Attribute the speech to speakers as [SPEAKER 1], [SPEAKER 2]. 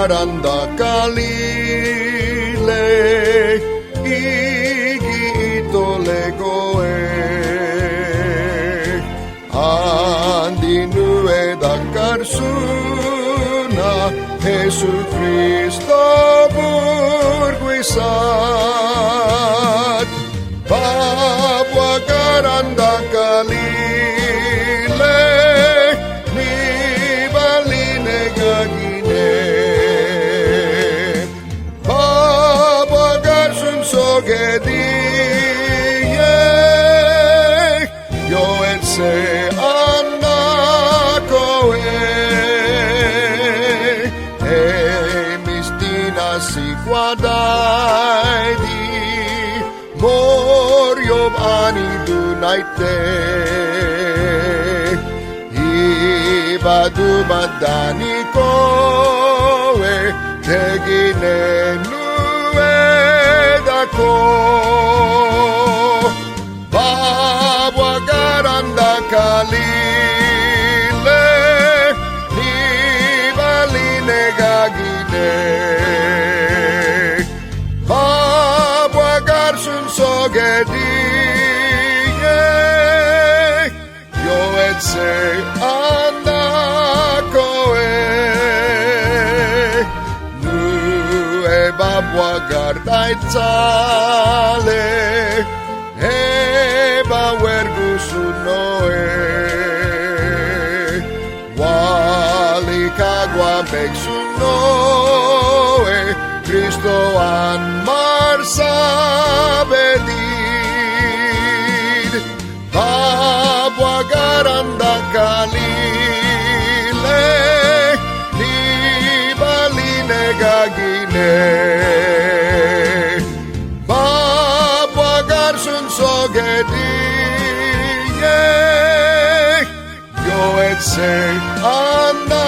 [SPEAKER 1] garanda kalile igi itolegoe andinue da karsuna Jesucristo burguisat babwa garanda kalile ni baline gagine babwa garsun sogediye yo etse si guardai di moriom ani dunaite iba dumadani koe tegine nuedako babwa garanda kalile ni baline gagine sogediye yo etse anakoe nu e babwa gardai tale e ba wergusunoe wali kagwa meksunoe Cristo an marsabedid babwa garanda kalile ni baline gagine babwa garsun sogediye yo etse anna